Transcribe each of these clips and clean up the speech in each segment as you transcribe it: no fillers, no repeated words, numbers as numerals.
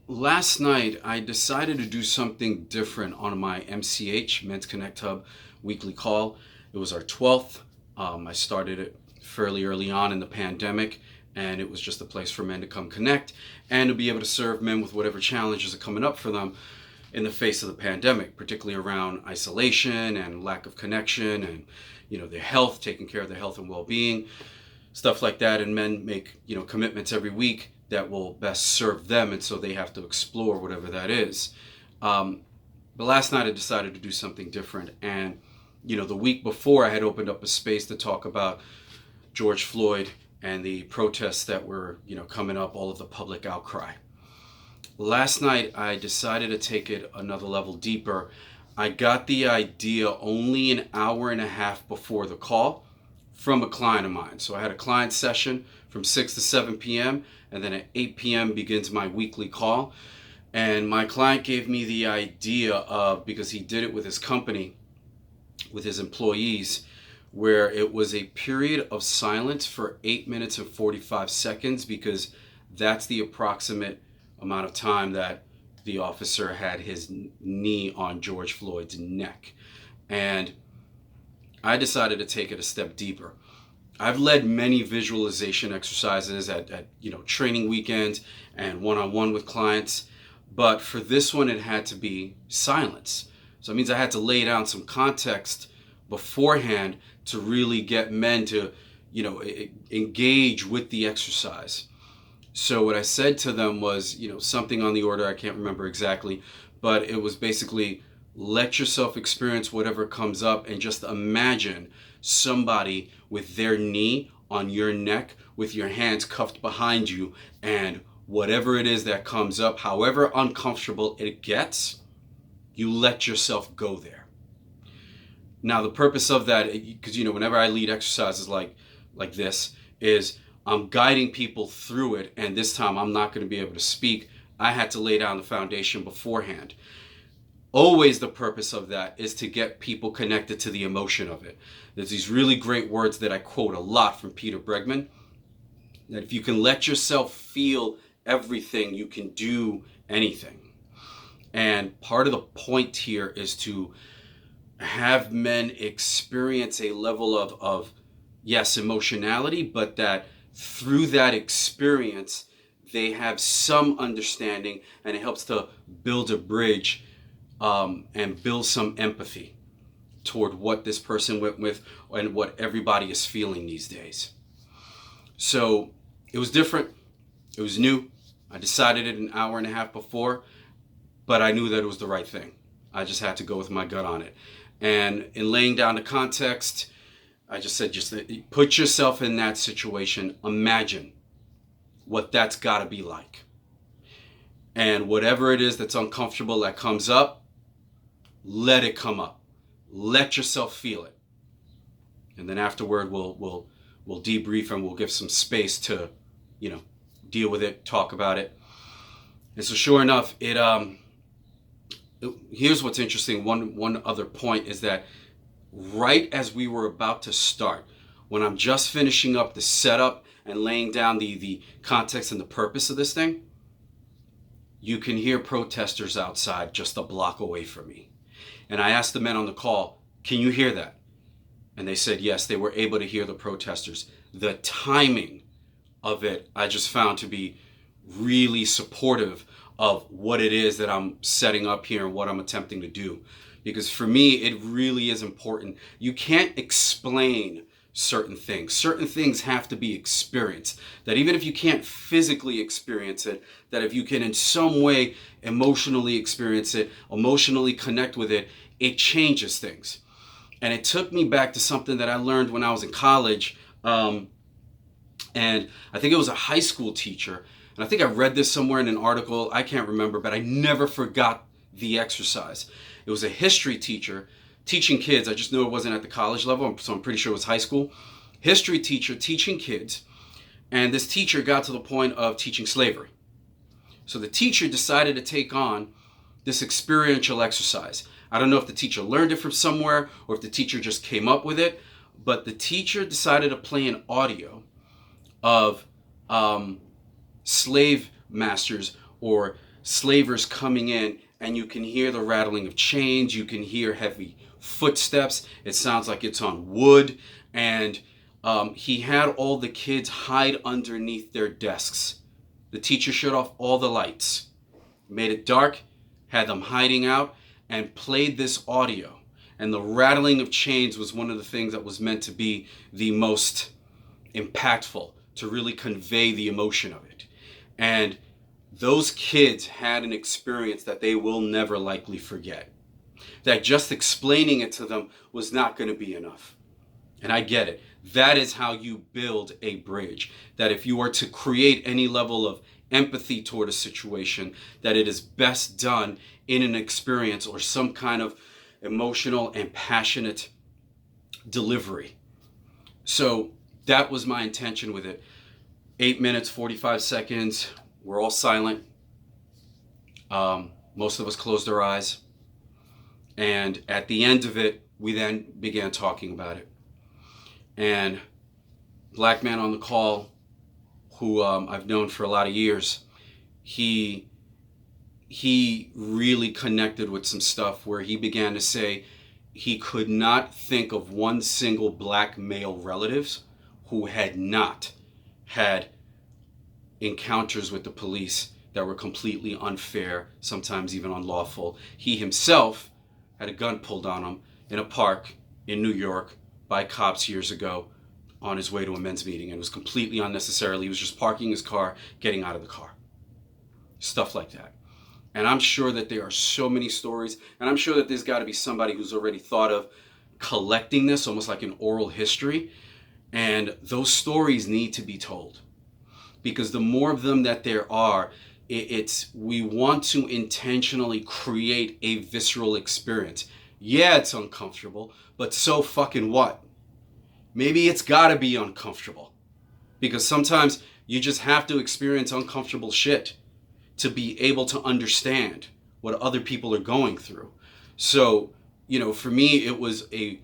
Last night, I decided to do something different on my MCH, Men's Connect Hub weekly call. It was our 12th. I started it fairly early on in the pandemic, and it was just a place for men to come connect and to be able to serve men with whatever challenges are coming up for them in the face of the pandemic, particularly around isolation and lack of connection and their health, taking care of their health and well-being, stuff like that. And men make commitments every week that will best serve them, and so they have to explore whatever that is. um, but last night I decided to do something different, and the week before I had opened up a space to talk about George Floyd and the protests that were coming up, all of the public outcry. Last night I decided to take it another level deeper. I got the idea only an hour and a half before the call from a client of mine. So I had a client session from 6 to 7 p.m. and then at 8 p.m. begins my weekly call. And my client gave me the idea of, because he did it with his company, with his employees, where it was a period of silence for 8 minutes and 45 seconds, because that's the approximate amount of time that the officer had his knee on George Floyd's neck. And I decided to take it a step deeper. I've led many visualization exercises at training weekends and one-on-one with clients, but for this one it had to be silence. So it means I had to lay down some context beforehand to really get men to engage with the exercise. So what I said to them was something on the order, I can't remember exactly, but it was basically, let yourself experience whatever comes up, and just imagine somebody with their knee on your neck with your hands cuffed behind you, and whatever it is that comes up, however uncomfortable it gets, you let yourself go there. Now the purpose of that, because whenever I lead exercises like this, is I'm guiding people through it, and this time I'm not going to be able to speak. I had to lay down the foundation beforehand. Always the purpose of that is to get people connected to the emotion of it. There's these really great words that I quote a lot from Peter Bregman, that if you can let yourself feel everything, you can do anything. And part of the point here is to have men experience a level of yes, emotionality, but that through that experience, they have some understanding, and it helps to build a bridge and build some empathy toward what this person went with and what everybody is feeling these days. So it was different. It was new. I decided it an hour and a half before, but I knew that it was the right thing. I just had to go with my gut on it. And in laying down the context, I just said, just put yourself in that situation. Imagine what that's got to be like. And whatever it is that's uncomfortable that comes up, let it come up. Let yourself feel it. And then afterward, we'll debrief, and we'll give some space to, deal with it, talk about it. And so sure enough, here's what's interesting. One other point is that right as we were about to start, when I'm just finishing up the setup and laying down the context and the purpose of this thing, you can hear protesters outside just a block away from me. And I asked the men on the call, can you hear that? And they said yes, they were able to hear the protesters. The timing of it I just found to be really supportive of what it is that I'm setting up here and what I'm attempting to do. Because for me, it really is important. You can't explain certain things. Certain things have to be experienced. That even if you can't physically experience it, that if you can in some way emotionally experience it, emotionally connect with it, it changes things. And it took me back to something that I learned when I was in college. And I think it was a high school teacher. And I think I read this somewhere in an article. I can't remember, but I never forgot the exercise. It was a history teacher teaching kids. I just knew it wasn't at the college level, so I'm pretty sure it was high school. History teacher teaching kids. And this teacher got to the point of teaching slavery. So the teacher decided to take on this experiential exercise. I don't know if the teacher learned it from somewhere or if the teacher just came up with it, but the teacher decided to play an audio of slave masters or slavers coming in, and you can hear the rattling of chains, you can hear heavy footsteps, it sounds like it's on wood, and he had all the kids hide underneath their desks. The teacher shut off all the lights, made it dark, had them hiding out, and played this audio. And the rattling of chains was one of the things that was meant to be the most impactful, to really convey the emotion of it. And those kids had an experience that they will never likely forget. That just explaining it to them was not going to be enough. And I get it. That is how you build a bridge. That if you are to create any level of empathy toward a situation, that it is best done in an experience or some kind of emotional and passionate delivery. So that was my intention with it. 8 minutes, 45 seconds. We're all silent. Most of us closed our eyes. And at the end of it, we then began talking about it. And black man on the call, who I've known for a lot of years, he really connected with some stuff where he began to say he could not think of one single black male relatives who had not had encounters with the police that were completely unfair, sometimes even unlawful. He himself had a gun pulled on him in a park in New York by cops years ago on his way to a men's meeting, and it was completely unnecessarily. He was just parking his car, getting out of the car. Stuff like that. And I'm sure that there are so many stories, and I'm sure that there's got to be somebody who's already thought of collecting this almost like an oral history, and those stories need to be told. Because the more of them that there are, we want to intentionally create a visceral experience. Yeah, it's uncomfortable, but so fucking what? Maybe it's gotta be uncomfortable. Because sometimes you just have to experience uncomfortable shit to be able to understand what other people are going through. So, for me, it was a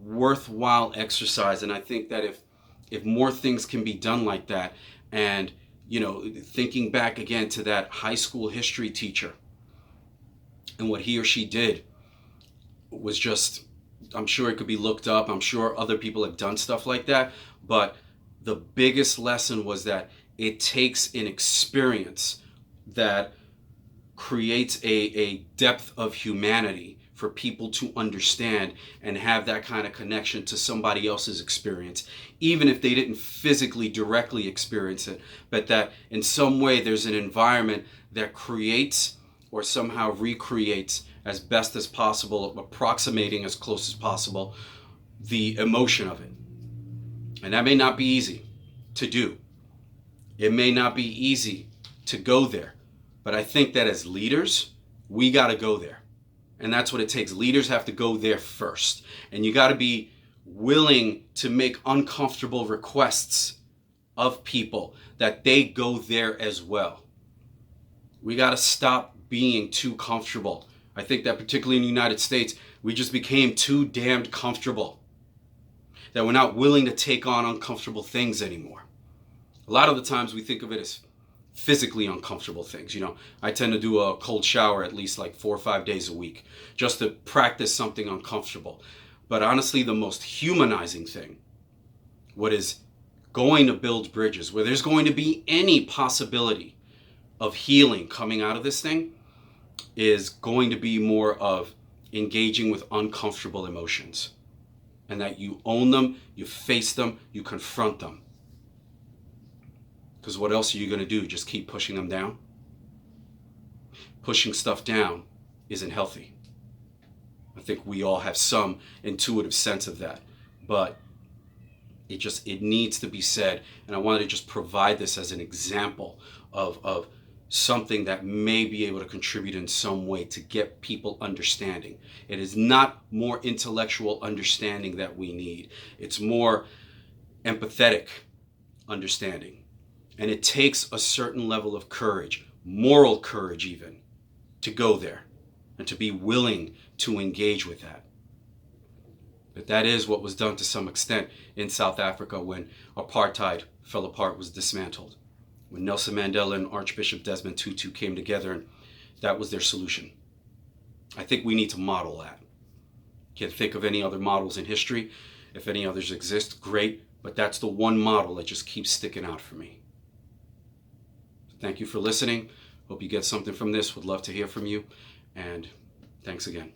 worthwhile exercise. And I think that if more things can be done like that, and thinking back again to that high school history teacher and what he or she did was just, I'm sure it could be looked up. I'm sure other people have done stuff like that. But the biggest lesson was that it takes an experience that creates a depth of humanity for people to understand and have that kind of connection to somebody else's experience, even if they didn't physically directly experience it, but that in some way there's an environment that creates or somehow recreates as best as possible, approximating as close as possible, the emotion of it. And that may not be easy to do. It may not be easy to go there. But I think that as leaders, we got to go there. And that's what it takes. Leaders have to go there first. And you got to be willing to make uncomfortable requests of people that they go there as well. We got to stop being too comfortable. I think that particularly in the United States, we just became too damned comfortable. That we're not willing to take on uncomfortable things anymore. A lot of the times we think of it as physically uncomfortable things. I tend to do a cold shower at least like 4 or 5 days a week just to practice something uncomfortable. But honestly, the most humanizing thing, what is going to build bridges, where there's going to be any possibility of healing coming out of this thing, is going to be more of engaging with uncomfortable emotions. And that you own them, you face them, you confront them. Because what else are you going to do? Just keep pushing them down? Pushing stuff down isn't healthy. I think we all have some intuitive sense of that. But it needs to be said. And I wanted to just provide this as an example of something that may be able to contribute in some way to get people understanding. It is not more intellectual understanding that we need. It's more empathetic understanding. And it takes a certain level of courage, moral courage even, to go there and to be willing to engage with that. But that is what was done to some extent in South Africa when apartheid fell apart, was dismantled. when Nelson Mandela and Archbishop Desmond Tutu came together, and that was their solution. I think we need to model that. Can't think of any other models in history. If any others exist, great, but that's the one model that just keeps sticking out for me. Thank you for listening. Hope you get something from this. Would love to hear from you, and thanks again.